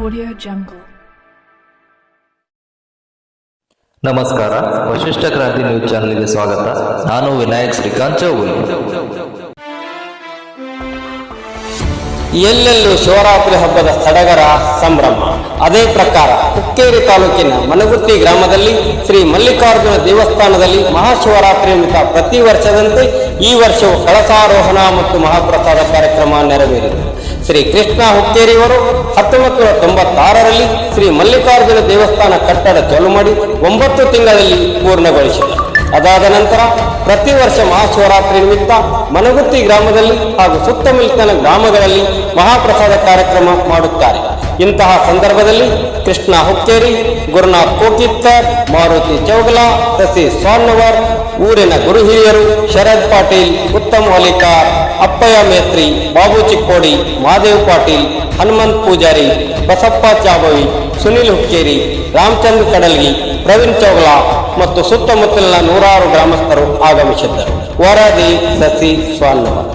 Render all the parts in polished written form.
Audio Jungle. ನಮಸ್ಕಾರ, ವಶಿಷ್ಠ ಕ್ರಾಂತಿ news ಚಾನೆಲ್ಗೆ ಸ್ವಾಗತ. ನಾನು ವಿನಾಯಕ್ ಶ್ರೀಕಾಂತ್ ಚೌಗುಲಿ. ಎಲ್ಲೆಲ್ಲೂ ಶಿವರಾತ್ರಿ ಹಬ್ಬದ ಸಡಗರ ಸಂಭ್ರಮ. ಅದೇ ಪ್ರಕಾರ ಹುಕ್ಕೇರಿ ತಾಲೂಕಿನ ಮನಗುತ್ತಿ ಗ್ರಾಮದಲ್ಲಿ ಶ್ರೀ ಮಲ್ಲಿಕಾರ್ಜುನ ದೇವಸ್ಥಾನದಲ್ಲಿ ಮಹಾಶಿವರಾತ್ರಿ ನಿಮಿತ್ತ ಪ್ರತಿ ವರ್ಷದಂತೆ ಈ ವರ್ಷವೂ ಕಳಸಾರೋಹಣ ಮತ್ತು ಮಹಾಪ್ರಸಾದ ಕಾರ್ಯಕ್ರಮ ನೆರವೇರಿತು. ಶ್ರೀ ಕೃಷ್ಣ ಹುಕ್ಕೇರಿಯವರು 1996ರಲ್ಲಿ ಶ್ರೀ ಮಲ್ಲಿಕಾರ್ಜುನ ದೇವಸ್ಥಾನ ಕಟ್ಟಡ ಚಾಲು ಮಾಡಿ 9 ತಿಂಗಳಲ್ಲಿ ಪೂರ್ಣಗೊಳಿಸಿದರು. ಅದಾದ ನಂತರ ಪ್ರತಿ ವರ್ಷ ಮಹಾಶಿವರಾತ್ರಿ ನಿಮಿತ್ತ ಮನಗುತ್ತಿ ಗ್ರಾಮದಲ್ಲಿ ಹಾಗೂ ಸುತ್ತಮುತ್ತಲಿನ ಗ್ರಾಮಗಳಲ್ಲಿ ಮಹಾಪ್ರಸಾದ ಕಾರ್ಯಕ್ರಮ ಮಾಡುತ್ತಾರೆ. ಇಂತಹ ಸಂದರ್ಭದಲ್ಲಿ ಕೃಷ್ಣ ಹುಕ್ಕೇರಿ, ಗುರುನಾಥ್ ಕೋಕಿತ್ಕರ್, ಮಾರುತಿ ಚೌಗಲಾ, ಸಸಿ ಸ್ವಾನ್ನವರ್, ಊರಿನ ಗುರು ಹಿರಿಯರು ಶರದ್ ಪಾಟೀಲ್, ಉತ್ತಮ್ ಹೊಲಿಕಾರ್, ಅಪ್ಪಯ್ಯ ಮೇತ್ರಿ, ಬಾಬು ಚಿಕ್ಕೋಡಿ, ಮಹಾದೇವ್ ಪಾಟೀಲ್, ಹನುಮಂತ್ ಪೂಜಾರಿ, ಬಸಪ್ಪ ಚಾಬವಿ, ಸುನಿಲ್ ಹುಕ್ಕೇರಿ, ರಾಮಚಂದ್ರ ಕಡಲ್ಗಿ, ಪ್ರವೀಣ್ ಚೌಗಲಾ ಮತ್ತು ಸುತ್ತಮುತ್ತಲಿನ ನೂರಾರು ಗ್ರಾಮಸ್ಥರು ಆಗಮಿಸಿದ್ದರು. ವರದಿ ಸಸಿ ಸ್ವಾನ್ನವರ್.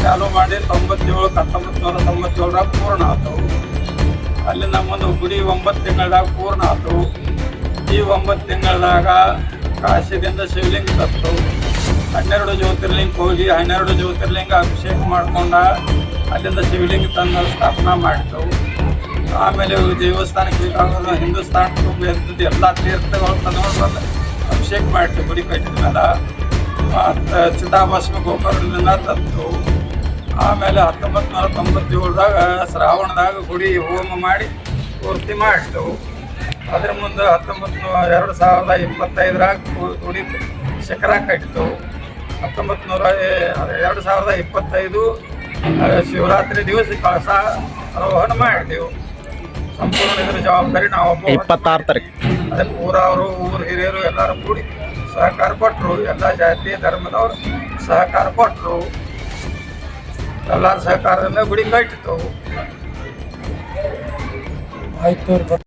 ಚಾಲು ಮಾಡಿ 1997 ಪೂರ್ಣ ಆದವು. ಅಲ್ಲಿ ನಮ್ಮದು ಗುಡಿ 9 ತಿಂಗಳದಾಗ ಪೂರ್ಣ ಆದವು. ಈ 9 ತಿಂಗಳದಾಗ ಕಾಶಿದಿಂದ ಶಿವಲಿಂಗ ತತ್ತು 12 ಜ್ಯೋತಿರ್ಲಿಂಗ ಹೋಗಿ 12 ಜ್ಯೋತಿರ್ಲಿಂಗ ಅಭಿಷೇಕ ಮಾಡ್ಕೊಂಡ ಅಲ್ಲಿಂದ ಶಿವಲಿಂಗ ತಂದು ಸ್ಥಾಪನಾ ಮಾಡಿದೆವು. ಆಮೇಲೆ ದೇವಸ್ಥಾನಕ್ಕೆ ಬೇಕಾಗೋದು ಹಿಂದೂಸ್ತಾನ ತುಂಬ ಎಲ್ಲ ತೀರ್ಥಗಳು ತಂದು ಅಭಿಷೇಕ ಮಾಡಿದ್ವಿ. ಗುಡಿ ಕಟ್ಟಿದ ಮೇಲೆ ಮತ್ತು ಚಿತಾಭಸ್ಮ ಗೋಕರ್ಣದಿಂದ ತತ್ತು. ಆಮೇಲೆ 1997ದಾಗ ಶ್ರಾವಣದಾಗ ಗುಡಿ ಹೋಮ ಮಾಡಿ ಪೂರ್ತಿ ಮಾಡಿದೆವು. ಅದ್ರ ಮುಂದೆ 2025ರಾಗ ಗುಡಿ ಶಿಖರ ಕಟ್ಟಿದೆವು. 2025 ಶಿವರಾತ್ರಿ ದಿವಸ ಕಳಸ ಆರೋಹಣ ಮಾಡಿದೆವು. ಸಂಪೂರ್ಣ ಇದರ ಜವಾಬ್ದಾರಿ ನಾವು 26 ತಾರೀಕು ಅದೇ ಪೂರ ಅವರು ಊರು ಹಿರಿಯರು ಎಲ್ಲರೂ ಕೂಡಿ ಸಹಕಾರ ಕೊಟ್ಟರು. ಎಲ್ಲ ಜಾತಿ ಧರ್ಮದವರು ಸಹಕಾರ ಕೊಟ್ಟರು. ಎಲ್ಲರ ಸಹಕಾರದಿಂದ ಗುಡಿ ಕಟ್ಟಿತ್ತು. ಆಯ್ತು.